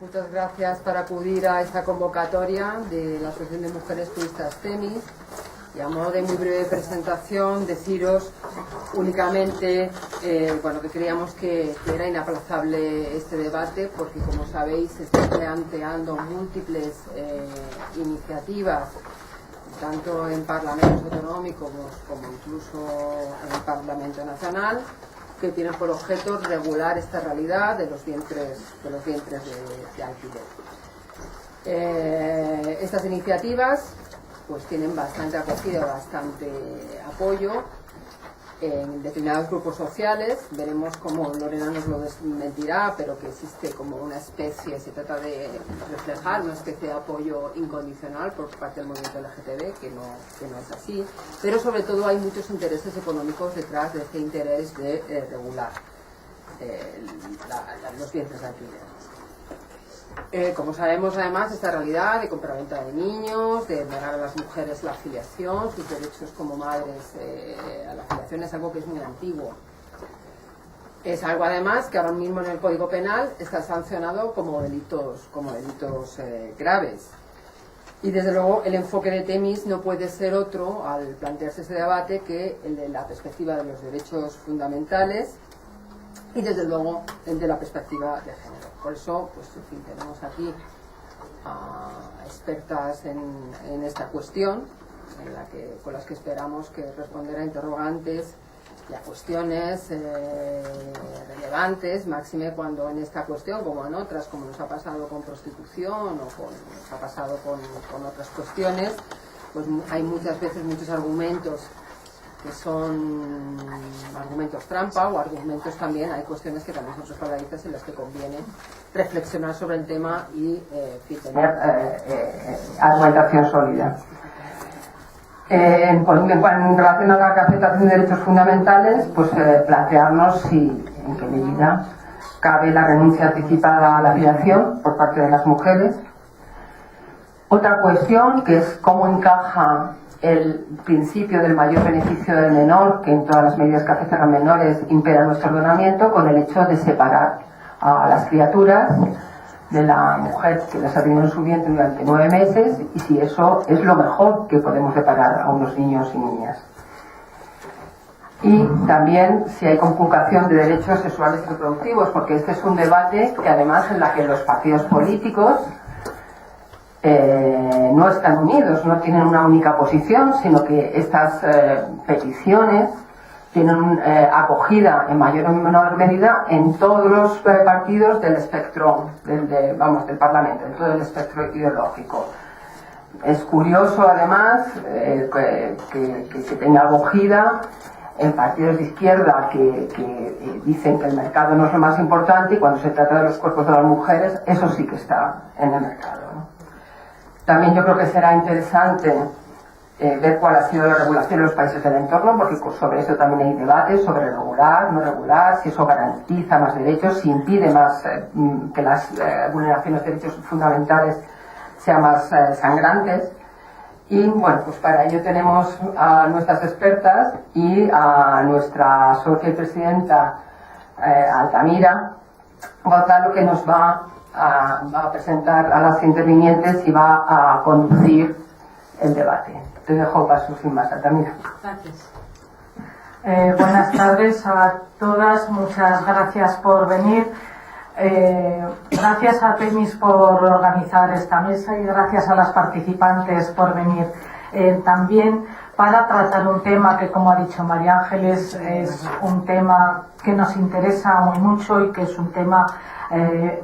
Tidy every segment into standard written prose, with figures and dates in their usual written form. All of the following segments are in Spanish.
Muchas gracias por acudir a esta convocatoria de la Asociación de Mujeres Turistas Temis. Y a modo de muy breve presentación, deciros únicamente que creíamos que era inaplazable este debate, porque como sabéis se están planteando múltiples iniciativas, tanto en parlamentos autonómicos como incluso en el Parlamento Nacional, que tienen por objeto regular esta realidad de los vientres de alquiler. Estas iniciativas pues tienen bastante acogida, bastante apoyo en determinados grupos sociales. Veremos cómo Lorena nos lo desmentirá, pero que existe como una especie, se trata de reflejar una especie de apoyo incondicional por parte del movimiento LGTB, que no es así, pero sobre todo hay muchos intereses económicos detrás de este interés de regular los vientres de alquiler. Como sabemos, además, esta realidad de compraventa de niños, de negar a las mujeres la afiliación, sus derechos como madres a la afiliación, es algo que es muy antiguo. Es algo, además, que ahora mismo en el Código Penal está sancionado como delitos graves. Y, desde luego, el enfoque de Temis no puede ser otro, al plantearse ese debate, que el de la perspectiva de los derechos fundamentales y, desde luego, el de la perspectiva de género. Por eso, pues, en fin, tenemos aquí a expertas en esta cuestión, con las que esperamos que responder a interrogantes y a cuestiones relevantes, máxime cuando en esta cuestión, como en otras, como nos ha pasado con prostitución o nos ha pasado con otras cuestiones, pues hay muchas veces muchos argumentos que son argumentos trampa, o argumentos también, hay cuestiones que también son resbaladitas en las que conviene reflexionar sobre el tema y tener argumentación sólida. En relación a la capacitación de derechos fundamentales, pues plantearnos si en qué medida cabe la renuncia anticipada a la afiliación por parte de las mujeres. Otra cuestión, que es cómo encaja el principio del mayor beneficio del menor, que en todas las medidas que afectan a menores impera en nuestro ordenamiento, con el hecho de separar a las criaturas de la mujer que las ha tenido en su vientre durante 9 meses, y si eso es lo mejor que podemos separar a unos niños y niñas. Y también si hay conculcación de derechos sexuales y reproductivos, porque este es un debate que, además, en la que los partidos políticos no están unidos, no tienen una única posición, sino que estas peticiones tienen acogida en mayor o menor medida en todos los partidos del espectro del Parlamento, en todo el espectro ideológico. Es curioso, además, que tenga acogida en partidos de izquierda que dicen que el mercado no es lo más importante, y cuando se trata de los cuerpos de las mujeres, eso sí que está en el mercado, ¿no? También yo creo que será interesante ver cuál ha sido la regulación en los países del entorno, porque sobre eso también hay debates, sobre regular, no regular, si eso garantiza más derechos, si impide más que las vulneraciones de derechos fundamentales sean más sangrantes. Y bueno, pues para ello tenemos a nuestras expertas y a nuestra socia y presidenta Altamira Gonzalo, que nos va a presentar a las intervinientes y va a conducir el debate. Te dejo paso sin más, Altamira. Gracias. Buenas tardes a todas, muchas gracias por venir. Gracias a Temis por organizar esta mesa y gracias a las participantes por venir también para tratar un tema que, como ha dicho María Ángeles, es un tema que nos interesa muy mucho y que es un tema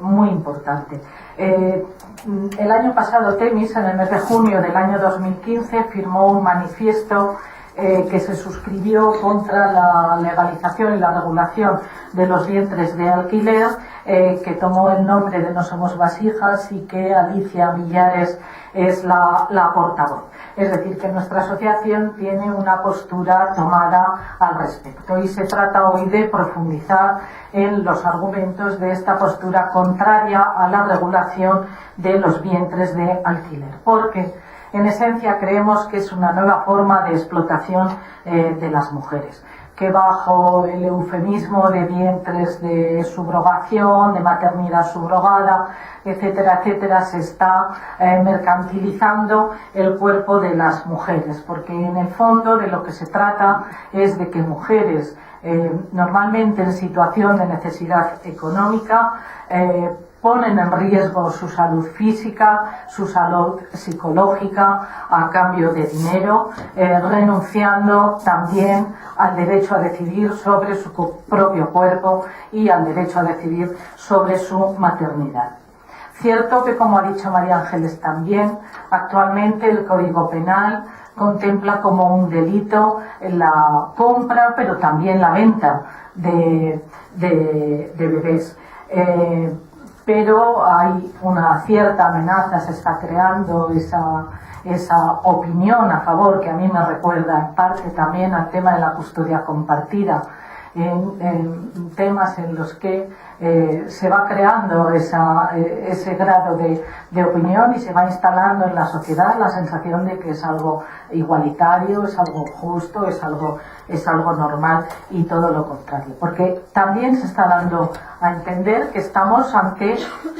muy importante. El año pasado Temis, en el mes de junio del año 2015, firmó un manifiesto que se suscribió contra la legalización y la regulación de los vientres de alquiler, que tomó el nombre de No Somos Vasijas, y que Alicia Millares es la portavoz. Es decir, que nuestra asociación tiene una postura tomada al respecto, y se trata hoy de profundizar en los argumentos de esta postura contraria a la regulación de los vientres de alquiler, porque en esencia creemos que es una nueva forma de explotación de las mujeres, que bajo el eufemismo de vientres de subrogación, de maternidad subrogada, etcétera, etcétera, se está mercantilizando el cuerpo de las mujeres, porque en el fondo de lo que se trata es de que mujeres normalmente en situación de necesidad económica ponen en riesgo su salud física, su salud psicológica a cambio de dinero, renunciando también al derecho a decidir sobre su propio cuerpo y al derecho a decidir sobre su maternidad. Cierto que, como ha dicho María Ángeles también, actualmente el Código Penal contempla como un delito la compra, pero también la venta de bebés. Pero hay una cierta amenaza, se está creando esa opinión a favor, que a mí me recuerda en parte también al tema de la custodia compartida, en temas en los que se va creando ese grado de opinión y se va instalando en la sociedad la sensación de que es algo igualitario, es algo justo, es algo normal, y todo lo contrario, porque también se está dando a entender que estamos ante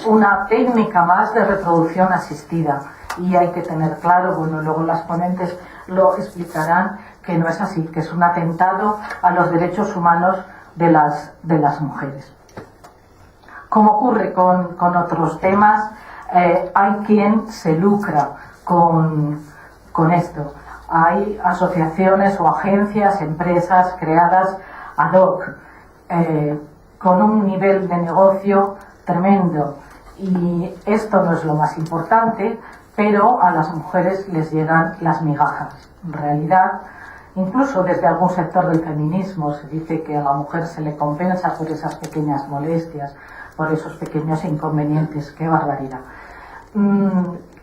una técnica más de reproducción asistida, y hay que tener claro, bueno, luego las ponentes lo explicarán, que no es así, que es un atentado a los derechos humanos de las mujeres. Como ocurre con otros temas, hay quien se lucra con esto. Hay asociaciones o agencias, empresas creadas ad hoc, con un nivel de negocio tremendo. Y esto no es lo más importante, pero a las mujeres les llegan las migajas. En realidad, incluso desde algún sector del feminismo se dice que a la mujer se le compensa por esas pequeñas molestias, por esos pequeños inconvenientes. ¡Qué barbaridad!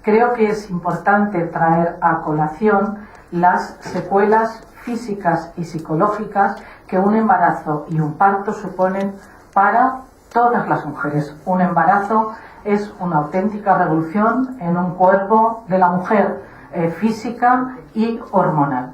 Creo que es importante traer a colación las secuelas físicas y psicológicas que un embarazo y un parto suponen para todas las mujeres. Un embarazo es una auténtica revolución en un cuerpo de la mujer, física y hormonal.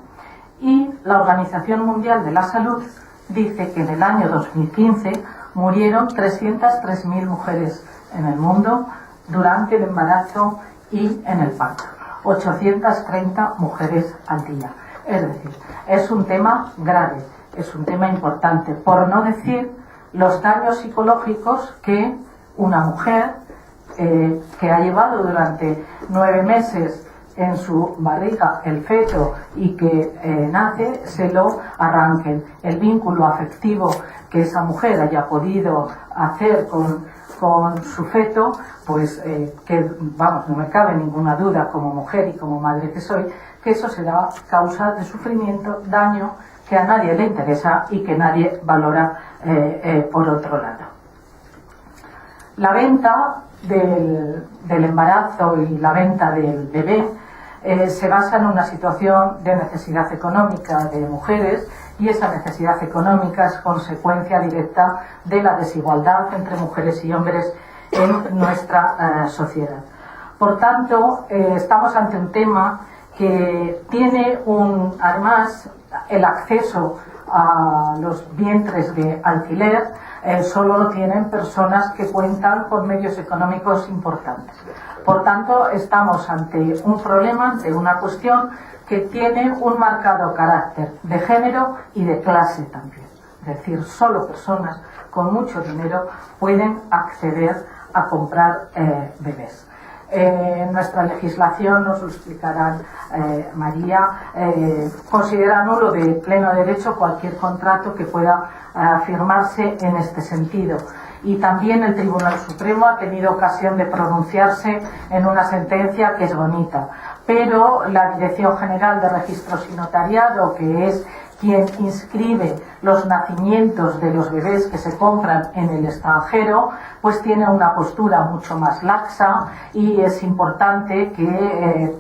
Y la Organización Mundial de la Salud dice que en el año 2015 murieron 303.000 mujeres en el mundo durante el embarazo y en el parto. 830 mujeres al día. Es decir, es un tema grave, es un tema importante, por no decir los daños psicológicos que una mujer que ha llevado durante 9 meses en su barriga el feto y que nace, se lo arranquen. El vínculo afectivo que esa mujer haya podido hacer con su feto, pues que, vamos, no me cabe ninguna duda como mujer y como madre que soy, que eso será causa de sufrimiento, daño que a nadie le interesa y que nadie valora por otro lado. La venta del embarazo y la venta del bebé se basa en una situación de necesidad económica de mujeres, y esa necesidad económica es consecuencia directa de la desigualdad entre mujeres y hombres en nuestra sociedad. Por tanto, estamos ante un tema que tiene además el acceso a los vientres de alquiler solo lo tienen personas que cuentan con medios económicos importantes. Por tanto, estamos ante un problema, ante una cuestión que tiene un marcado carácter de género y de clase también. Es decir, solo personas con mucho dinero pueden acceder a comprar bebés. Nuestra legislación, nos lo explicará María, considera nulo de pleno derecho cualquier contrato que pueda firmarse en este sentido. Y también el Tribunal Supremo ha tenido ocasión de pronunciarse en una sentencia que es bonita. Pero la Dirección General de Registros y Notariado, que es quien inscribe los nacimientos de los bebés que se compran en el extranjero, pues tiene una postura mucho más laxa, y es importante que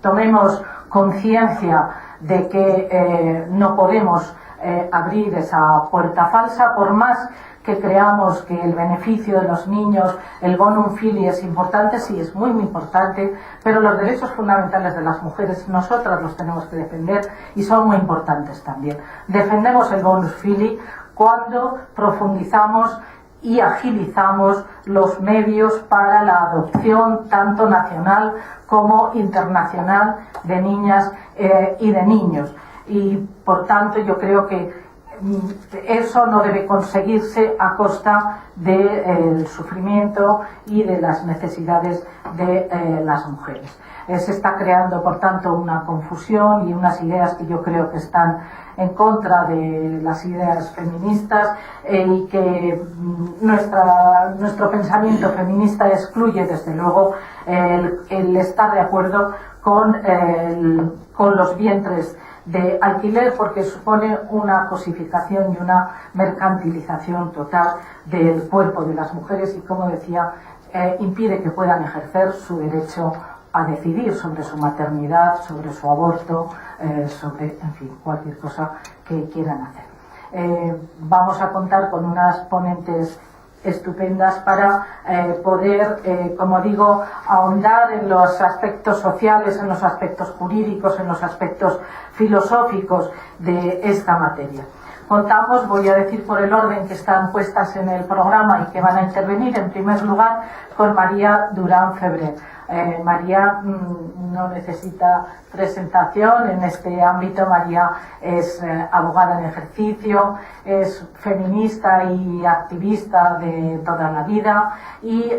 tomemos conciencia de que no podemos abrir esa puerta falsa, por más que creamos que el beneficio de los niños, el bonum fili es importante, sí, es muy, muy importante, pero los derechos fundamentales de las mujeres nosotras los tenemos que defender y son muy importantes también. Defendemos el bonus fili cuando profundizamos y agilizamos los medios para la adopción tanto nacional como internacional de niñas y de niños. Y por tanto yo creo que eso no debe conseguirse a costa del sufrimiento y de las necesidades de las mujeres. Se está creando, por tanto, una confusión y unas ideas que yo creo que están en contra de las ideas feministas y que nuestro pensamiento feminista excluye, desde luego, el estar de acuerdo con los vientres de alquiler, porque supone una cosificación y una mercantilización total del cuerpo de las mujeres y, como decía, impide que puedan ejercer su derecho a decidir sobre su maternidad, sobre su aborto, sobre, en fin, cualquier cosa que quieran hacer. Vamos a contar con unas ponentes estupendas para poder, como digo, ahondar en los aspectos sociales, en los aspectos jurídicos, en los aspectos filosóficos de esta materia. Contamos, voy a decir por el orden que están puestas en el programa y que van a intervenir, en primer lugar, con María Durán Febrer. María no necesita presentación en este ámbito. María es abogada en ejercicio, es feminista y activista de toda la vida y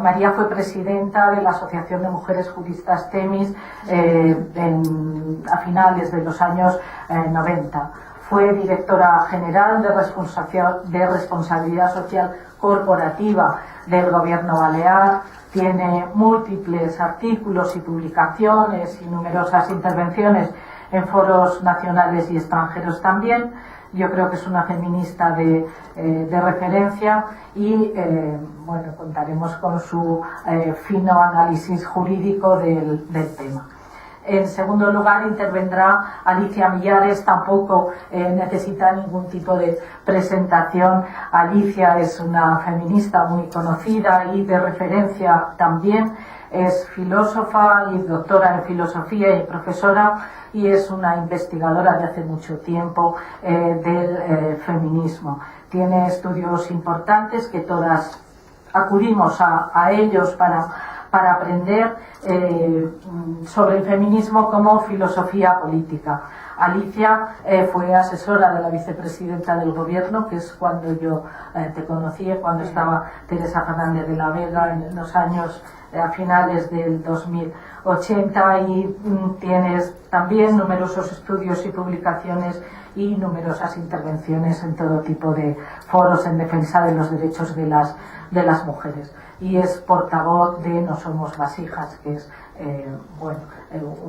María fue presidenta de la Asociación de Mujeres Juristas Temis a finales de los años 90. Fue directora general de Responsabilidad Social Corporativa del Gobierno Balear. Tiene múltiples artículos y publicaciones y numerosas intervenciones en foros nacionales y extranjeros también. Yo creo que es una feminista de referencia y bueno, contaremos con su fino análisis jurídico del tema. En segundo lugar intervendrá Alicia Millares, tampoco necesita ningún tipo de presentación. Alicia es una feminista muy conocida y de referencia también. Es filósofa y doctora en filosofía y profesora y es una investigadora de hace mucho tiempo del feminismo. Tiene estudios importantes que todas acudimos a ellos para aprender sobre el feminismo como filosofía política. Alicia fue asesora de la vicepresidenta del gobierno, que es cuando yo te conocí, cuando estaba Teresa Fernández de la Vega en los años a finales del 2080 y tienes también numerosos estudios y publicaciones y numerosas intervenciones en todo tipo de foros en defensa de los derechos de las mujeres. Y es portavoz de No Somos Vasijas, que es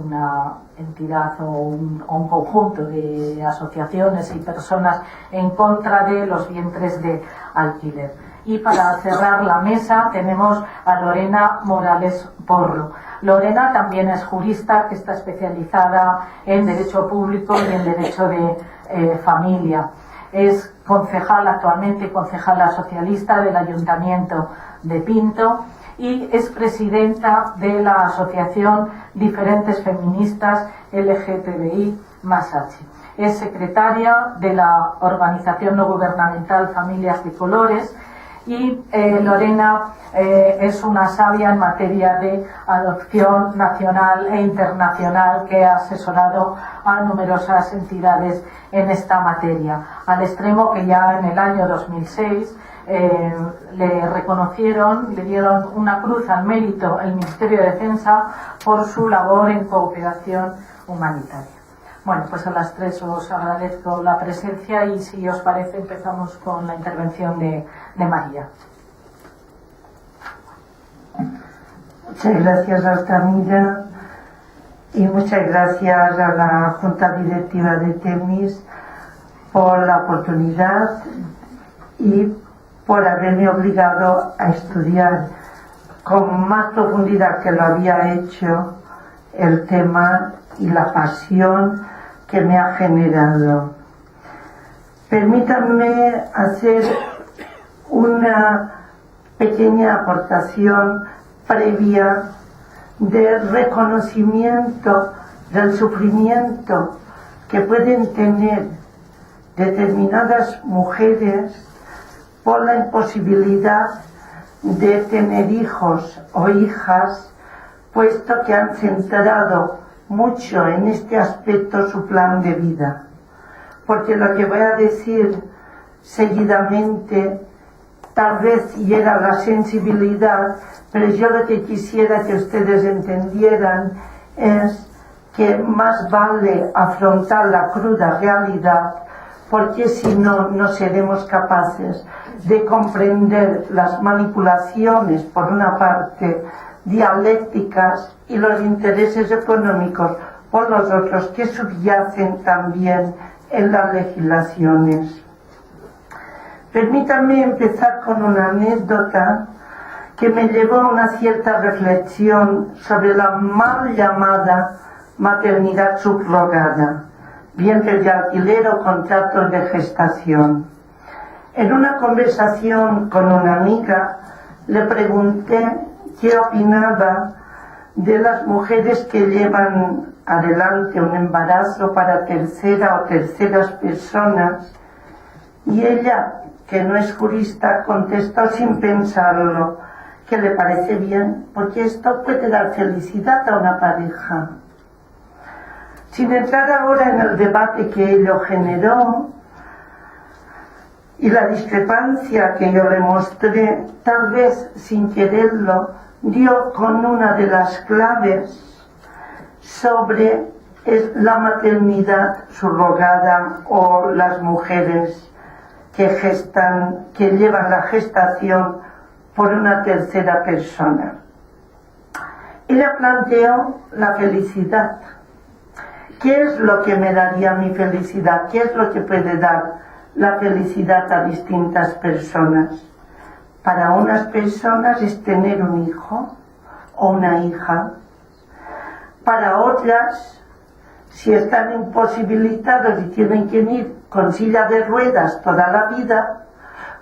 una entidad o un conjunto de asociaciones y personas en contra de los vientres de alquiler. Y para cerrar la mesa tenemos a Lorena Morales Porro. Lorena también es jurista que está especializada en Derecho Público y en Derecho de Familia. Es concejal actualmente, concejala socialista del Ayuntamiento de Pinto y es presidenta de la asociación Diferentes Feministas LGTBI Masachi. Es secretaria de la organización no gubernamental Familias de Colores y Lorena es una sabia en materia de adopción nacional e internacional que ha asesorado a numerosas entidades en esta materia, al extremo que ya en el año 2006 le reconocieron, le dieron una cruz al mérito el Ministerio de Defensa por su labor en cooperación humanitaria. Bueno, pues a las tres os agradezco la presencia y si os parece empezamos con la intervención de María. Muchas gracias, Altamira, y muchas gracias a la Junta Directiva de Temis por la oportunidad y por haberme obligado a estudiar con más profundidad que lo había hecho el tema y la pasión que me ha generado. Permítanme hacer una pequeña aportación previa de reconocimiento del sufrimiento que pueden tener determinadas mujeres por la imposibilidad de tener hijos o hijas, puesto que han centrado mucho en este aspecto su plan de vida. Porque lo que voy a decir seguidamente tal vez hiera la sensibilidad, pero yo lo que quisiera que ustedes entendieran es que más vale afrontar la cruda realidad, porque si no, no seremos capaces de comprender las manipulaciones, por una parte, dialécticas, y los intereses económicos, por los otros, que subyacen también en las legislaciones. Permítanme empezar con una anécdota que me llevó a una cierta reflexión sobre la mal llamada maternidad subrogada, vientres de alquiler o contratos de gestación. En una conversación con una amiga le pregunté qué opinaba de las mujeres que llevan adelante un embarazo para tercera o terceras personas, y ella, que no es jurista, contestó sin pensarlo que le parece bien, porque esto puede dar felicidad a una pareja. Sin entrar ahora en el debate que ello generó y la discrepancia que yo le mostré, tal vez sin quererlo, dio con una de las claves sobre la maternidad subrogada o las mujeres que gestan, que llevan la gestación por una tercera persona. Ella planteó la felicidad. ¿Qué es lo que me daría mi felicidad? ¿Qué es lo que puede dar la felicidad a distintas personas? Para unas personas es tener un hijo o una hija. Para otras, si están imposibilitados y tienen que ir con silla de ruedas toda la vida,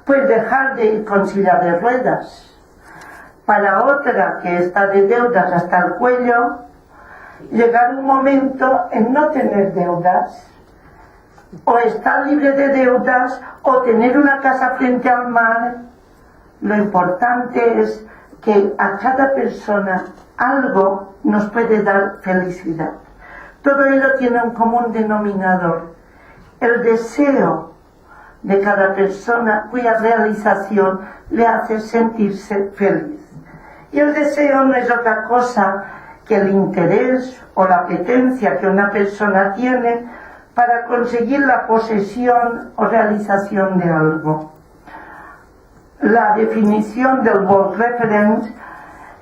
pues dejar de ir con silla de ruedas. Para otra que está de deudas hasta el cuello, llegar un momento en no tener deudas, o estar libre de deudas, o tener una casa frente al mar. Lo importante es que a cada persona algo nos puede dar felicidad. Todo ello tiene un común denominador: el deseo de cada persona cuya realización le hace sentirse feliz. Y el deseo no es otra cosa que el interés o la apetencia que una persona tiene para conseguir la posesión o realización de algo. La definición del World Reference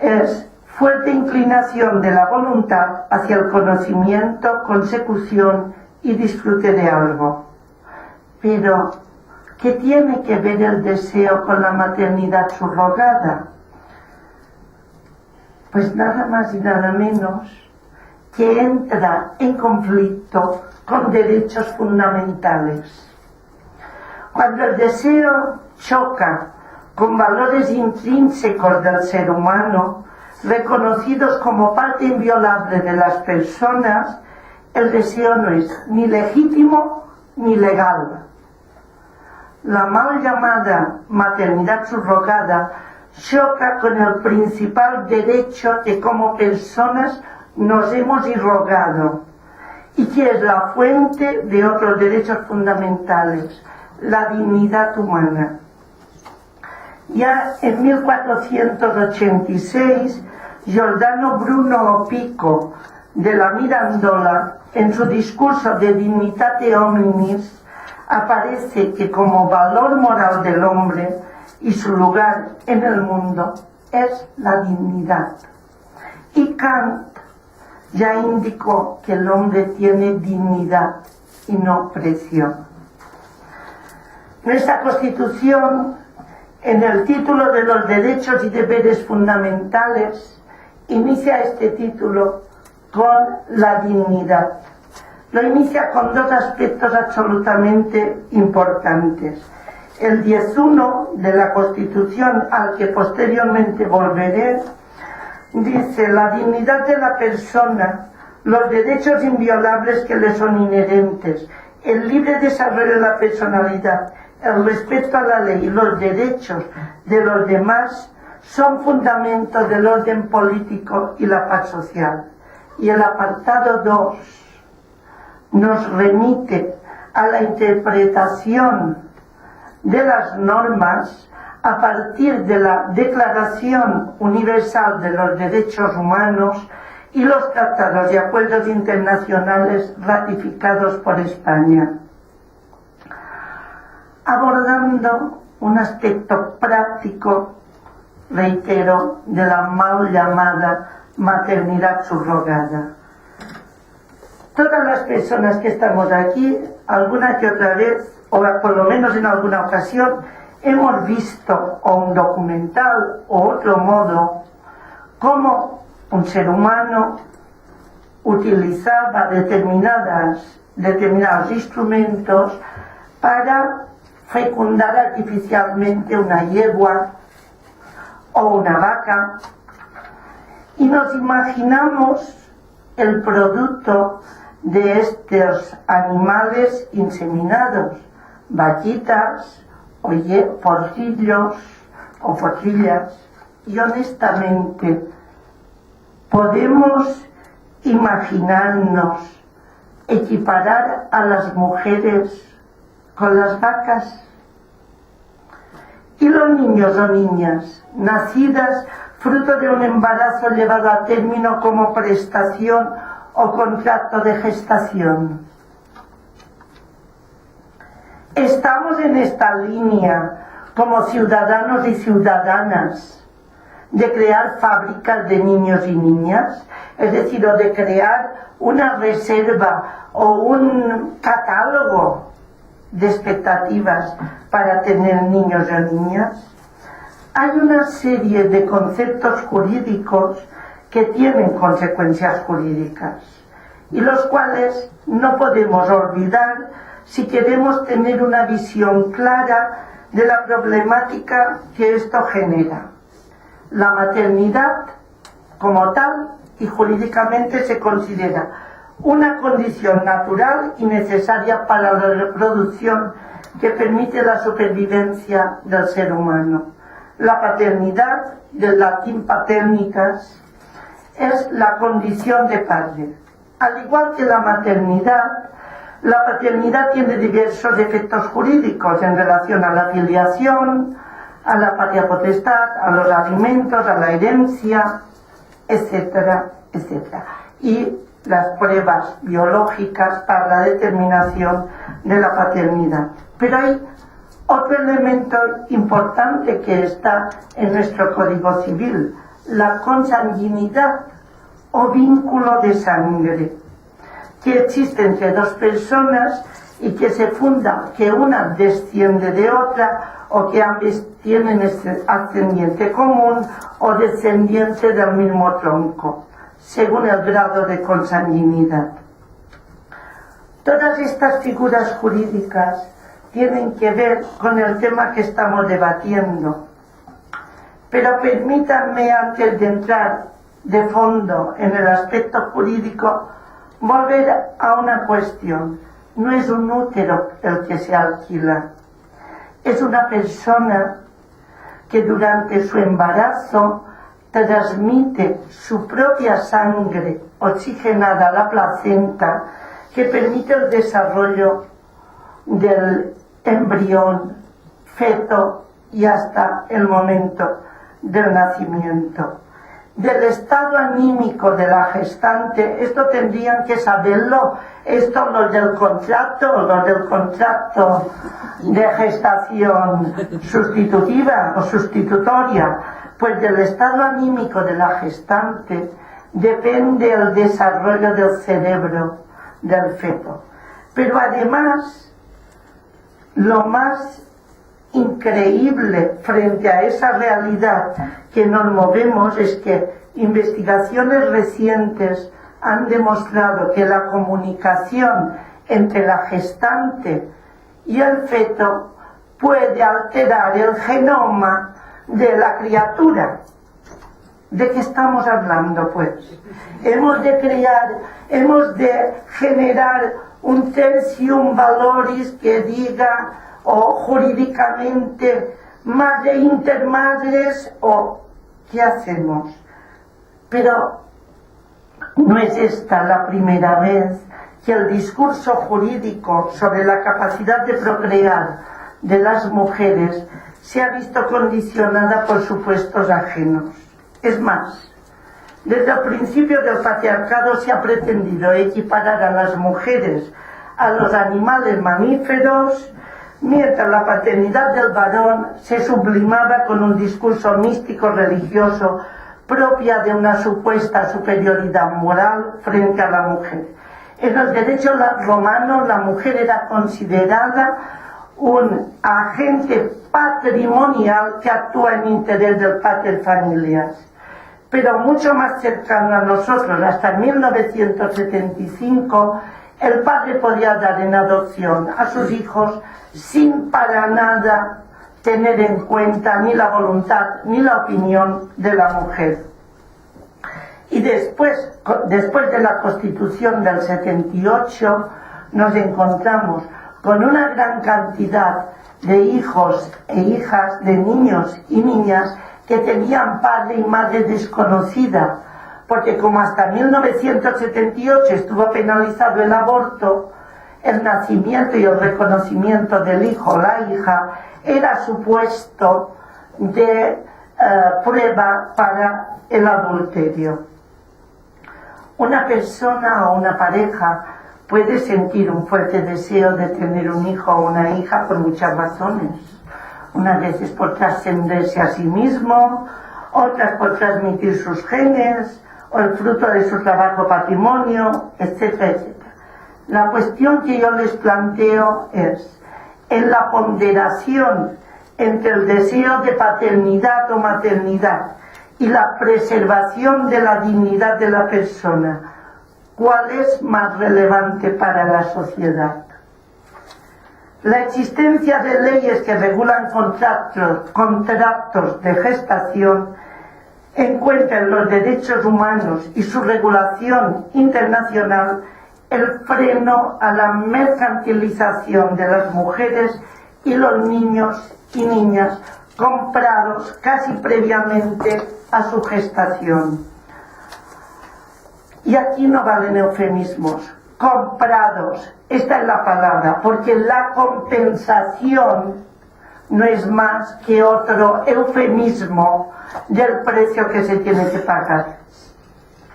es fuerte inclinación de la voluntad hacia el conocimiento, consecución y disfrute de algo. Pero, ¿qué tiene que ver el deseo con la maternidad subrogada? Pues nada más y nada menos que entra en conflicto con derechos fundamentales. Cuando el deseo choca con valores intrínsecos del ser humano, reconocidos como parte inviolable de las personas, el deseo no es ni legítimo ni legal. La mal llamada maternidad subrogada choca con el principal derecho que como personas nos hemos irrogado y que es la fuente de otros derechos fundamentales, la dignidad humana. Ya en 1486, Giordano Bruno Pico de la Mirandola, en su discurso de Dignitate Hominis, aparece que como valor moral del hombre y su lugar en el mundo es la dignidad. Y Kant ya indicó que el hombre tiene dignidad y no precio. Nuestra Constitución, en el título de los derechos y deberes fundamentales, inicia este título con la dignidad. Lo inicia con dos aspectos absolutamente importantes. El 10.1 de la Constitución, al que posteriormente volveré, dice: la dignidad de la persona, los derechos inviolables que le son inherentes, el libre desarrollo de la personalidad, el respeto a la ley y los derechos de los demás son fundamentos del orden político y la paz social. Y el apartado 2 nos remite a la interpretación de las normas a partir de la Declaración Universal de los Derechos Humanos y los tratados y acuerdos internacionales ratificados por España, abordando un aspecto práctico, reitero, de la mal llamada maternidad subrogada. Todas las personas que estamos aquí, alguna que otra vez, o por lo menos en alguna ocasión, hemos visto o un documental o otro modo cómo un ser humano utilizaba determinados instrumentos para fecundar artificialmente una yegua o una vaca, y nos imaginamos el producto de estos animales inseminados, vaquitas o porcillos o porcillas, y honestamente podemos imaginarnos equiparar a las mujeres con las vacas. Y los niños o niñas nacidas fruto de un embarazo llevado a término como prestación o contrato de gestación. Estamos en esta línea como ciudadanos y ciudadanas de crear fábricas de niños y niñas, es decir, o de crear una reserva o un catálogo de expectativas para tener niños o niñas. Hay una serie de conceptos jurídicos que tienen consecuencias jurídicas y los cuales no podemos olvidar si queremos tener una visión clara de la problemática que esto genera. La maternidad como tal y jurídicamente se considera una condición natural y necesaria para la reproducción que permite la supervivencia del ser humano. La paternidad, del latín paternitas, es la condición de padre. Al igual que la maternidad, la paternidad tiene diversos efectos jurídicos en relación a la filiación, a la patria potestad, a los alimentos, a la herencia, etcétera, etcétera. Y las pruebas biológicas para la determinación de la paternidad. Pero hay otro elemento importante que está en nuestro Código Civil, la consanguinidad o vínculo de sangre, que existe entre dos personas y que se funda que una desciende de otra o que ambas tienen ascendiente común o descendiente del mismo tronco, según el grado de consanguinidad. Todas estas figuras jurídicas tienen que ver con el tema que estamos debatiendo. Pero permítanme, antes de entrar de fondo en el aspecto jurídico, volver a una cuestión. No es un útero el que se alquila, es una persona que durante su embarazo transmite su propia sangre oxigenada a la placenta, que permite el desarrollo del embrión, feto y hasta el momento del nacimiento. Del estado anímico de la gestante, esto tendrían que saberlo, esto los del contrato de gestación sustitutiva o sustitutoria, pues del estado anímico de la gestante depende el desarrollo del cerebro del feto. Pero además, lo más increíble frente a esa realidad que nos movemos es que investigaciones recientes han demostrado que la comunicación entre la gestante y el feto puede alterar el genoma de la criatura. ¿De qué estamos hablando, pues? Hemos de generar un tertium valoris que diga, o jurídicamente, madre intermadres, o ¿qué hacemos? Pero no es esta la primera vez que el discurso jurídico sobre la capacidad de procrear de las mujeres se ha visto condicionada por supuestos ajenos. Es más, desde el principio del patriarcado se ha pretendido equiparar a las mujeres a los animales mamíferos, mientras la paternidad del varón se sublimaba con un discurso místico religioso propia de una supuesta superioridad moral frente a la mujer. En los derechos romanos la mujer era considerada un agente patrimonial que actúa en interés del pater familias. Pero mucho más cercano a nosotros, hasta 1975, el padre podía dar en adopción a sus hijos sin para nada tener en cuenta ni la voluntad ni la opinión de la mujer. Y después de la Constitución del 78, nos encontramos con una gran cantidad de hijos e hijas, de niños y niñas que tenían padre y madre desconocida, porque como hasta 1978 estuvo penalizado el aborto, el nacimiento y el reconocimiento del hijo o la hija era supuesto de prueba para el adulterio. Una persona o una pareja puede sentir un fuerte deseo de tener un hijo o una hija por muchas razones. Unas veces por trascenderse a sí mismo, otras por transmitir sus genes o el fruto de su trabajo patrimonio, etcétera, etcétera. La cuestión que yo les planteo es, en la ponderación entre el deseo de paternidad o maternidad y la preservación de la dignidad de la persona, ¿cuál es más relevante para la sociedad? La existencia de leyes que regulan contratos de gestación encuentra en los derechos humanos y su regulación internacional el freno a la mercantilización de las mujeres y los niños y niñas comprados casi previamente a su gestación. Y aquí no valen eufemismos. Comprados, esta es la palabra, porque la compensación no es más que otro eufemismo del precio que se tiene que pagar.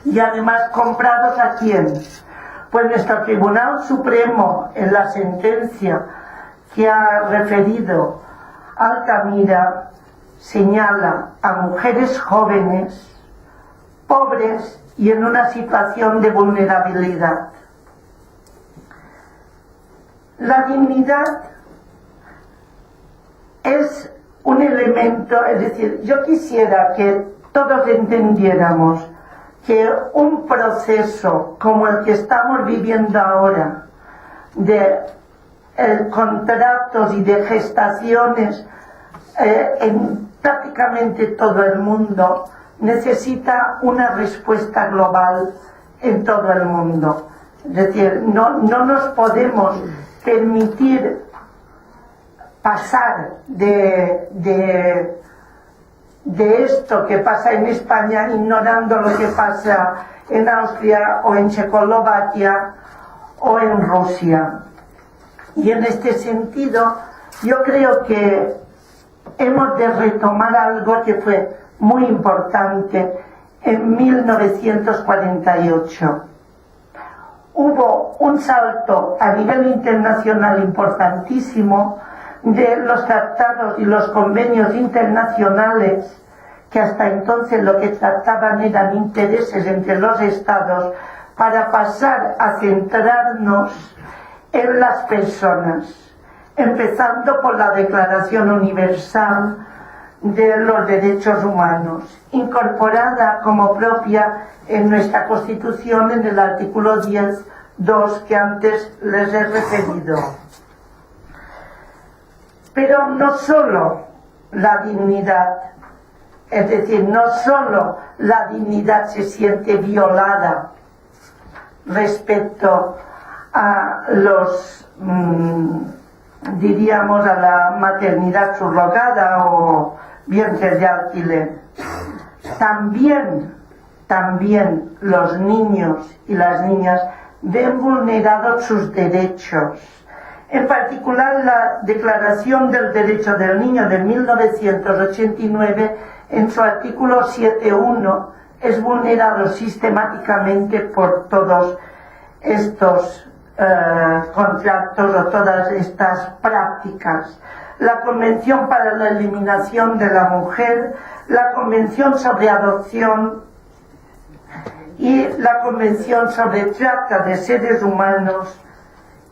Y además, ¿comprados a quién? Pues nuestro Tribunal Supremo, en la sentencia que ha referido Altamira, señala a mujeres jóvenes, pobres y en una situación de vulnerabilidad. La dignidad es un elemento, es decir, yo quisiera que todos entendiéramos que un proceso como el que estamos viviendo ahora, de contratos y de gestaciones en prácticamente todo el mundo, necesita una respuesta global en todo el mundo. Es decir, no nos podemos permitir pasar de esto que pasa en España ignorando lo que pasa en Austria o en Checoslovaquia o en Rusia. Y en este sentido yo creo que hemos de retomar algo que fue muy importante en 1948. Hubo un salto a nivel internacional importantísimo de los tratados y los convenios internacionales, que hasta entonces lo que trataban eran intereses entre los estados, para pasar a centrarnos en las personas, empezando por la Declaración Universal de los derechos humanos, incorporada como propia en nuestra Constitución en el artículo 10.2 que antes les he referido. Pero no solo la dignidad, es decir, no solo la dignidad se siente violada respecto a los, diríamos, a la maternidad subrogada o vientres de alquiler. También los niños y las niñas ven vulnerados sus derechos. En particular, la Declaración del Derecho del Niño de 1989, en su artículo 7.1, es vulnerado sistemáticamente por todos estos contratos o todas estas prácticas. La Convención para la Eliminación de la Mujer, la Convención sobre Adopción y la Convención sobre Trata de Seres Humanos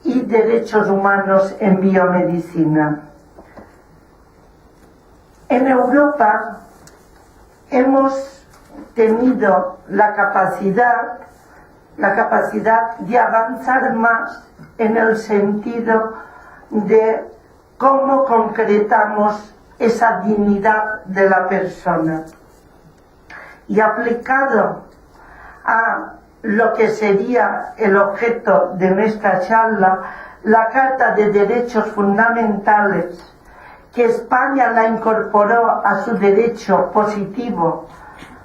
y Derechos Humanos en Biomedicina. En Europa hemos tenido la capacidad de avanzar más en el sentido de cómo concretamos esa dignidad de la persona. Y aplicado a lo que sería el objeto de nuestra charla, la Carta de Derechos Fundamentales, que España la incorporó a su derecho positivo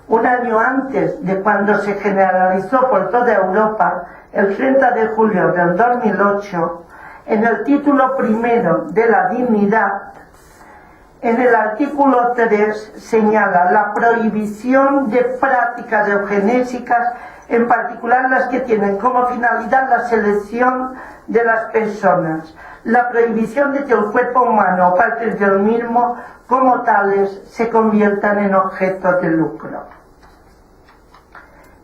un año antes de cuando se generalizó por toda Europa, el 30 de julio del 2008, en el título primero de la dignidad, en el artículo 3 señala la prohibición de prácticas eugenésicas, en particular las que tienen como finalidad la selección de las personas, la prohibición de que el cuerpo humano o partes del mismo como tales se conviertan en objeto de lucro.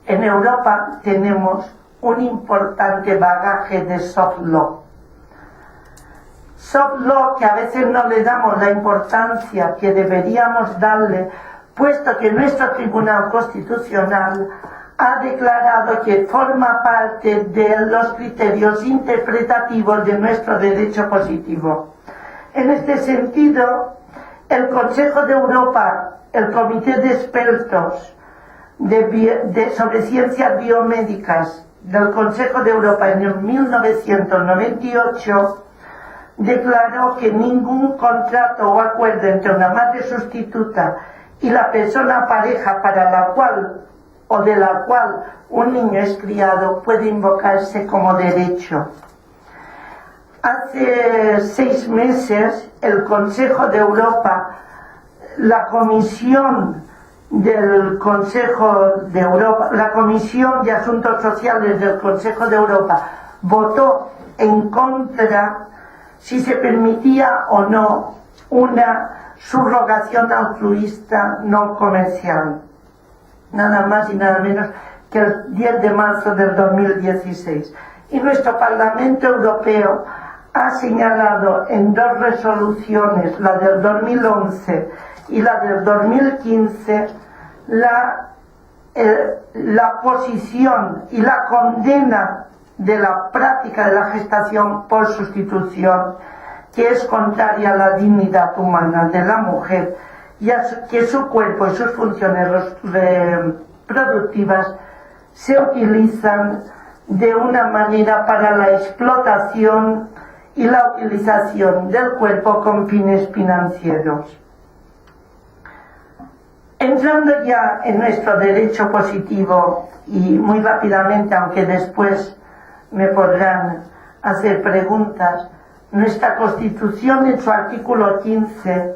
En Europa tenemos un importante bagaje de soft law. Soft law que a veces no le damos la importancia que deberíamos darle, puesto que nuestro Tribunal Constitucional ha declarado que forma parte de los criterios interpretativos de nuestro derecho positivo. En este sentido, el Consejo de Europa, el Comité de Expertos sobre Ciencias Biomédicas del Consejo de Europa en el 1998, declaró que ningún contrato o acuerdo entre una madre sustituta y la persona pareja para la cual o de la cual un niño es criado puede invocarse como derecho. Hace 6 meses el Consejo de Europa, la Comisión del Consejo de Europa, la Comisión de Asuntos Sociales del Consejo de Europa votó en contra si se permitía o no una subrogación altruista no comercial. Nada más y nada menos que el 10 de marzo del 2016. Y nuestro Parlamento Europeo ha señalado en 2 resoluciones, la del 2011 y la del 2015, la posición y la condena de la práctica de la gestación por sustitución, que es contraria a la dignidad humana de la mujer, y que su cuerpo y sus funciones reproductivas se utilizan de una manera para la explotación y la utilización del cuerpo con fines financieros. Entrando ya en nuestro derecho positivo, y muy rápidamente, aunque después me podrán hacer preguntas, nuestra Constitución en su artículo 15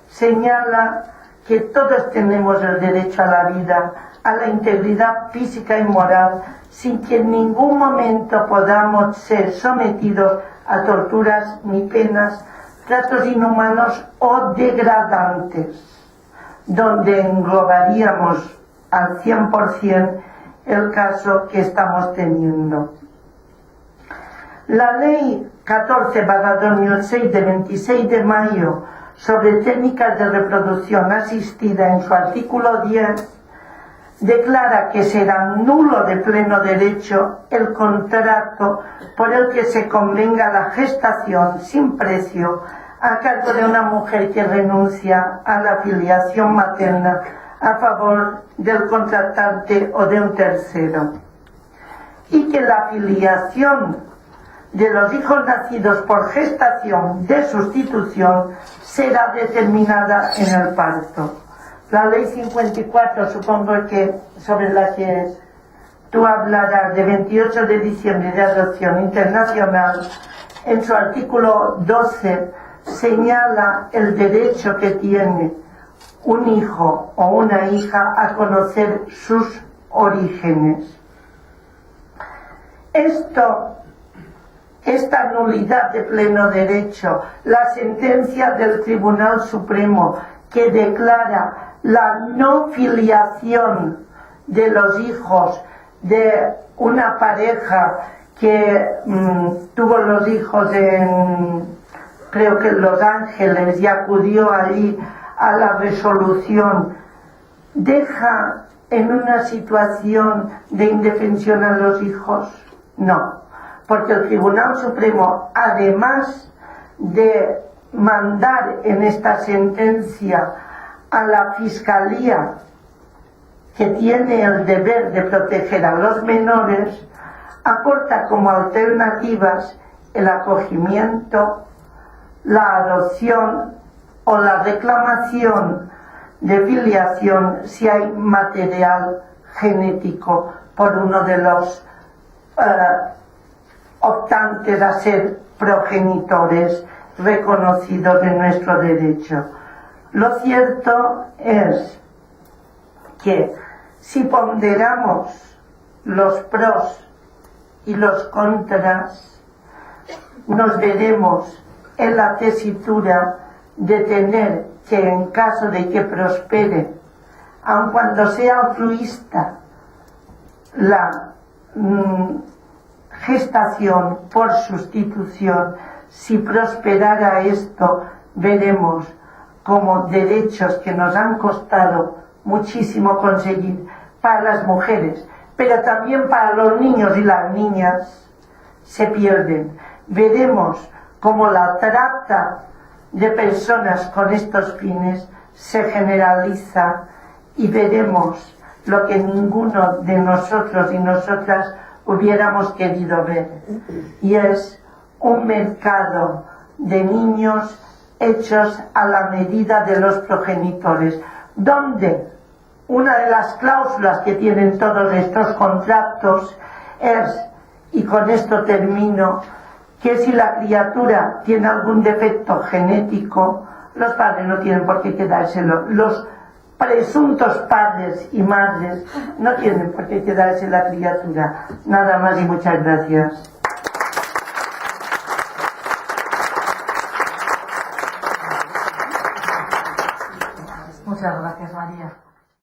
señala que todos tenemos el derecho a la vida, a la integridad física y moral, sin que en ningún momento podamos ser sometidos a torturas ni penas, tratos inhumanos o degradantes, donde englobaríamos al 100% el caso que estamos teniendo. La Ley 14/2006 de 26 de mayo sobre técnicas de reproducción asistida en su artículo 10, declara que será nulo de pleno derecho el contrato por el que se convenga la gestación sin precio a cargo de una mujer que renuncia a la filiación materna a favor del contratante o de un tercero, y que la filiación de los hijos nacidos por gestación de sustitución será determinada en el parto. La ley 54, supongo que sobre la que tú hablarás, de 28 de diciembre de adopción internacional, en su artículo 12 señala el derecho que tiene un hijo o una hija a conocer sus orígenes. Esta nulidad de pleno derecho, la sentencia del Tribunal Supremo que declara la no filiación de los hijos de una pareja que tuvo los hijos creo que en Los Ángeles, y acudió allí a la resolución, deja en una situación de indefensión a los hijos. No, porque el Tribunal Supremo, además de mandar en esta sentencia a la Fiscalía, que tiene el deber de proteger a los menores, aporta como alternativas el acogimiento, la adopción o la reclamación de filiación si hay material genético por uno de los optantes a ser progenitores reconocidos en nuestro derecho. Lo cierto es que si ponderamos los pros y los contras, nos veremos en la tesitura de tener que, en caso de que prospere, aun cuando sea altruista, la gestación por sustitución, si prosperara esto, veremos como derechos que nos han costado muchísimo conseguir para las mujeres, pero también para los niños y las niñas, se pierden. Veremos como la trata de personas con estos fines se generaliza, y veremos lo que ninguno de nosotros y nosotras hubiéramos querido ver, y es un mercado de niños hechos a la medida de los progenitores, donde una de las cláusulas que tienen todos estos contratos es, y con esto termino, que si la criatura tiene algún defecto genético, los padres no tienen por qué quedárselo. Los presuntos padres y madres no tienen por qué quedarse la criatura. Nada más y muchas gracias. Muchas gracias, María.